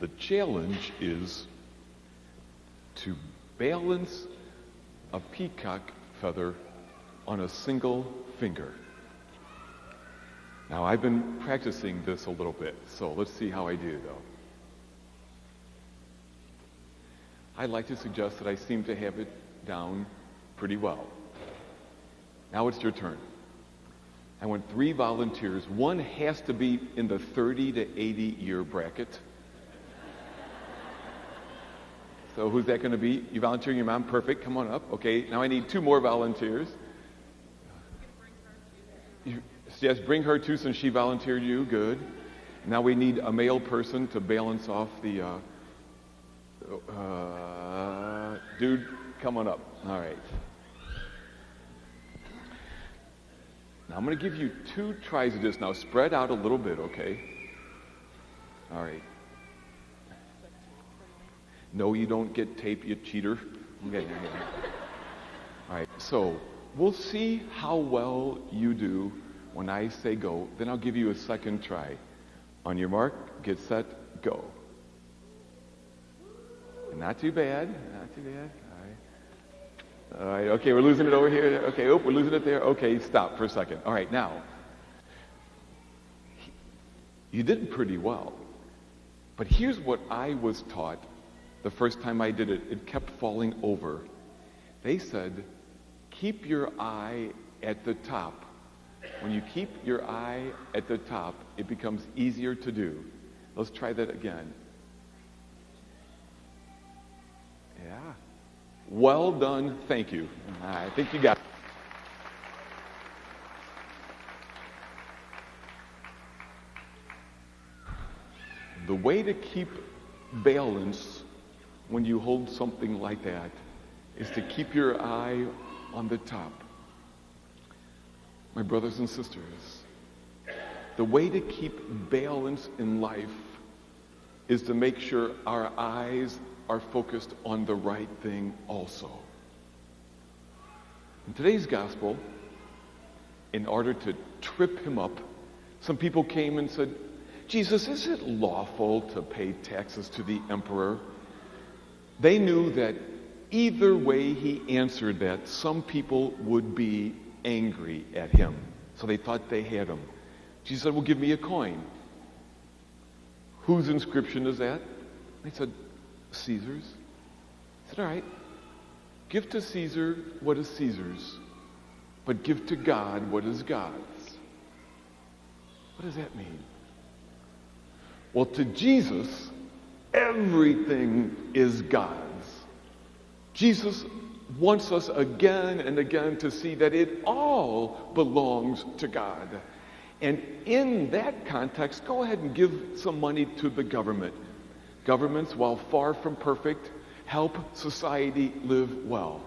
The challenge is to balance a peacock feather on a single finger. Now, I've been practicing this a little bit, so let's see how I do, though. I'd like to suggest that I seem to have it down pretty well. Now it's your turn. I want 3 volunteers. One has to be in the 30 to 80 year bracket. So who's that going to be? You volunteering your mom? Perfect. Come on up. Okay, now I need 2 more volunteers. Yes, bring her too since she volunteered you. Good. Now we need a male person to balance off the... dude, come on up. All right. Now I'm going to give you 2 tries of this. Now spread out a little bit, okay? All right. No, you don't get tape, you cheater. Okay. All right, so we'll see how well you do when I say go. Then I'll give you a second try. On your mark, get set, go. Not too bad, not too bad. All right, okay, we're losing it over here. Okay, we're losing it there. Okay, stop for a second. All right, now, you did pretty well. But here's what I was taught the first time I did it. It kept falling over. They said, keep your eye at the top. When you keep your eye at the top, it becomes easier to do. Let's try that again. Yeah. Well done. Thank you. I think you got it. The way to keep balance when you hold something like that is to keep your eye on the top. My brothers and sisters, the way to keep balance in life is to make sure our eyes are focused on the right thing also. In today's gospel, in order to trip him up, some people came and said, Jesus, is it lawful to pay taxes to the emperor? They knew that either way he answered that, some people would be angry at him. So they thought they had him. Jesus said, well, give me a coin. Whose inscription is that? They said, Caesar's. He said, all right, give to Caesar what is Caesar's, but give to God what is God's. What does that mean? Well, to Jesus, everything is God's. Jesus wants us again and again to see that it all belongs to God. And in that context, go ahead and give some money to the government. Governments, while far from perfect, help society live well.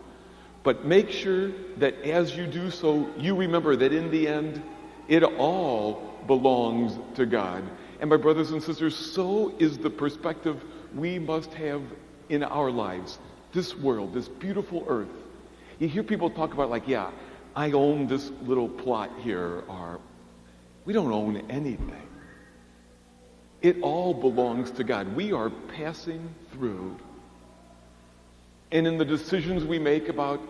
But make sure that as you do so, you remember that in the end, it all belongs to God. And my brothers and sisters, so is the perspective we must have in our lives. This world, this beautiful earth. You hear people talk about like, yeah, I own this little plot here, or we don't own anything. It all belongs to God. We are passing through. And in the decisions we make about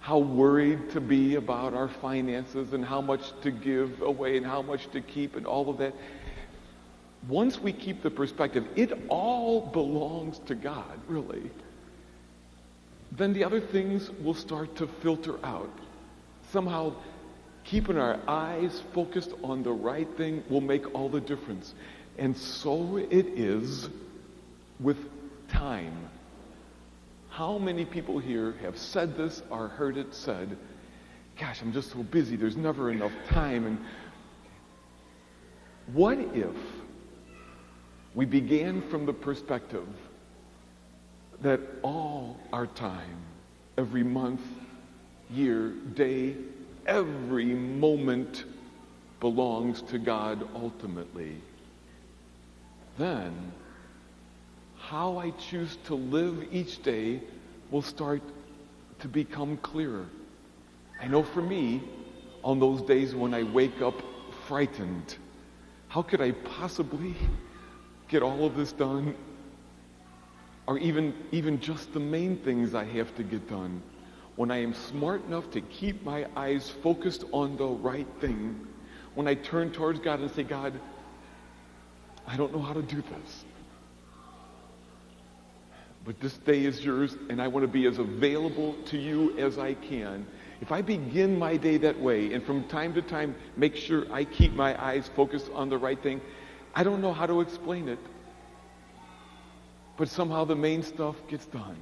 how worried to be about our finances and how much to give away and how much to keep and all of that, once we keep the perspective, it all belongs to God, really, then the other things will start to filter out. Somehow, keeping our eyes focused on the right thing will make all the difference. And so it is with time. How many people here have said this or heard it said, gosh, I'm just so busy, there's never enough time. And what if we began from the perspective that all our time, every month, year, day, every moment belongs to God ultimately? Then, how I choose to live each day will start to become clearer. I know for me, on those days when I wake up frightened, how could I possibly get all of this done, or even just the main things I have to get done, when I am smart enough to keep my eyes focused on the right thing, when I turn towards God and say, God, I don't know how to do this, but this day is yours, and I want to be as available to you as I can. If I begin my day that way, and from time to time make sure I keep my eyes focused on the right thing, I don't know how to explain it, but somehow the main stuff gets done.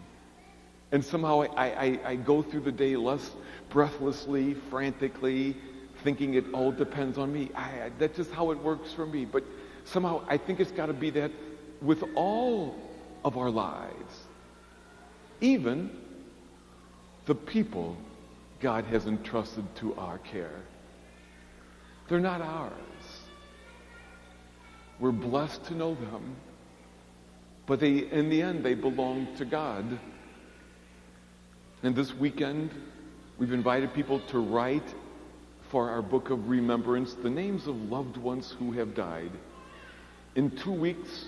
And somehow I go through the day less breathlessly, frantically, thinking it all depends on me. That's just how it works for me. But somehow I think it's got to be that with all of our lives. Even the people God has entrusted to our care. They're not ours. We're blessed to know them. But in the end, they belong to God. And this weekend, we've invited people to write for our book of remembrance the names of loved ones who have died. In 2 weeks,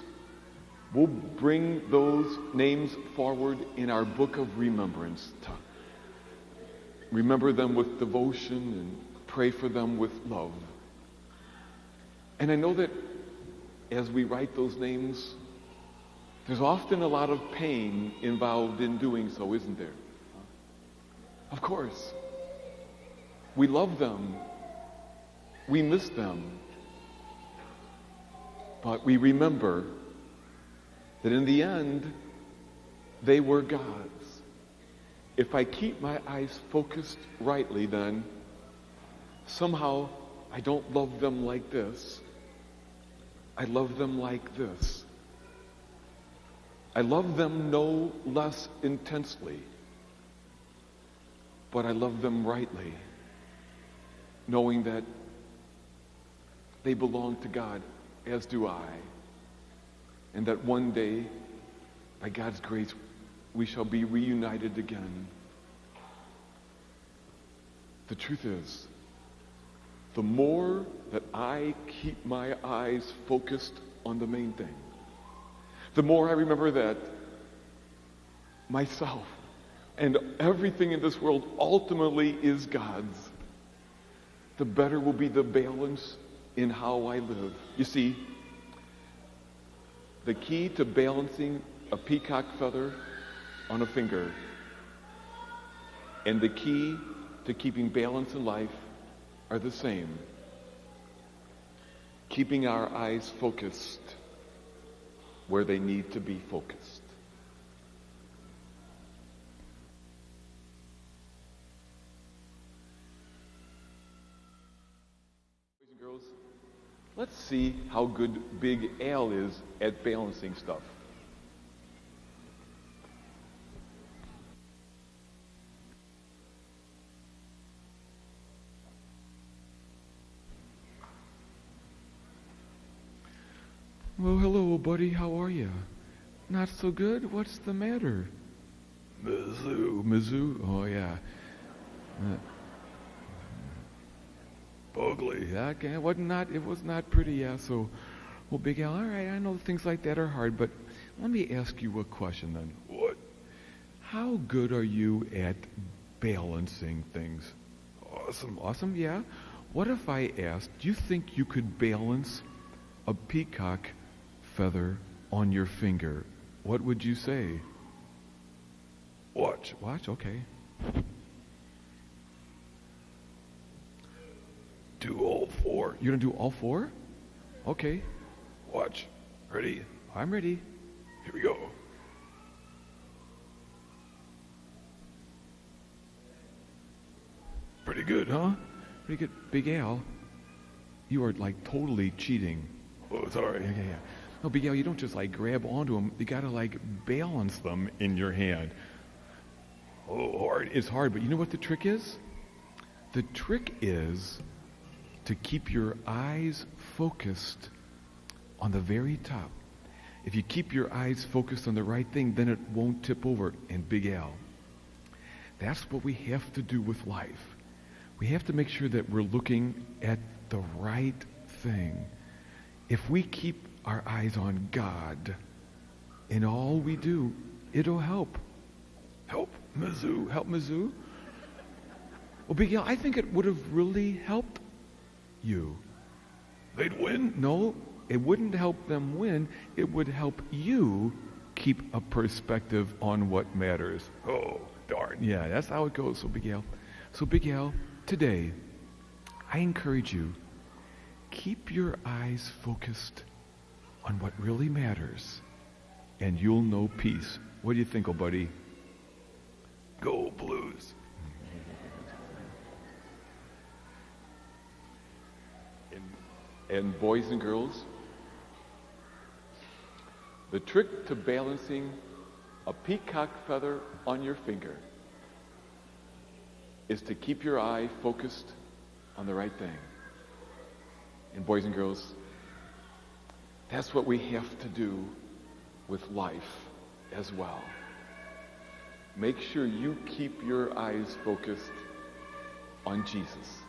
we'll bring those names forward in our book of remembrance. To remember them with devotion and pray for them with love. And I know that as we write those names, there's often a lot of pain involved in doing so, isn't there? Of course. We love them. We miss them. But we remember that in the end, they were God's. If I keep my eyes focused rightly, then somehow I don't love them like this. I love them like this. I love them no less intensely, but I love them rightly, knowing that they belong to God, as do I, and that one day, by God's grace, we shall be reunited again. The truth is, the more that I keep my eyes focused on the main thing, the more I remember that myself and everything in this world ultimately is God's, the better will be the balance in how I live. You see, the key to balancing a peacock feather on a finger and the key to keeping balance in life are the same. Keeping our eyes focused where they need to be focused. Boys and girls, let's see how good Big Al is at balancing stuff. Well, hello, buddy. How are you? Not so good? What's the matter? Mizzou. Oh, yeah. Ugly. Okay. It was not pretty, yeah. So, well, Big Al, all right, I know things like that are hard, but let me ask you a question then. What? How good are you at balancing things? Awesome, yeah. What if I asked, do you think you could balance a peacock feather on your finger? What would you say? Watch, okay. Do all four. You're gonna do all four? Okay. Watch. Ready? I'm ready. Here we go. Pretty good, huh? Pretty good. Big Al, you are like totally cheating. Oh, sorry. Yeah. No, Big Al, you don't just like grab onto them. You gotta like balance them in your hand. Oh, hard. It's hard, but you know what the trick is? The trick is to keep your eyes focused on the very top. If you keep your eyes focused on the right thing, then it won't tip over. And Big Al, that's what we have to do with life. We have to make sure that we're looking at the right thing. If we keep our eyes on God in all we do, it'll help. Help Mizzou. Help Mizzou. Well, Big Al, I think it would have really helped you. They'd win? No, it wouldn't help them win. It would help you keep a perspective on what matters. Oh, darn. Yeah, that's how it goes. So, Big Al, today, I encourage you, keep your eyes focused on what really matters, and you'll know peace. What do you think, old buddy? Go Blues. And boys and girls, the trick to balancing a peacock feather on your finger is to keep your eye focused on the right thing. And boys and girls, that's what we have to do with life as well. Make sure you keep your eyes focused on Jesus.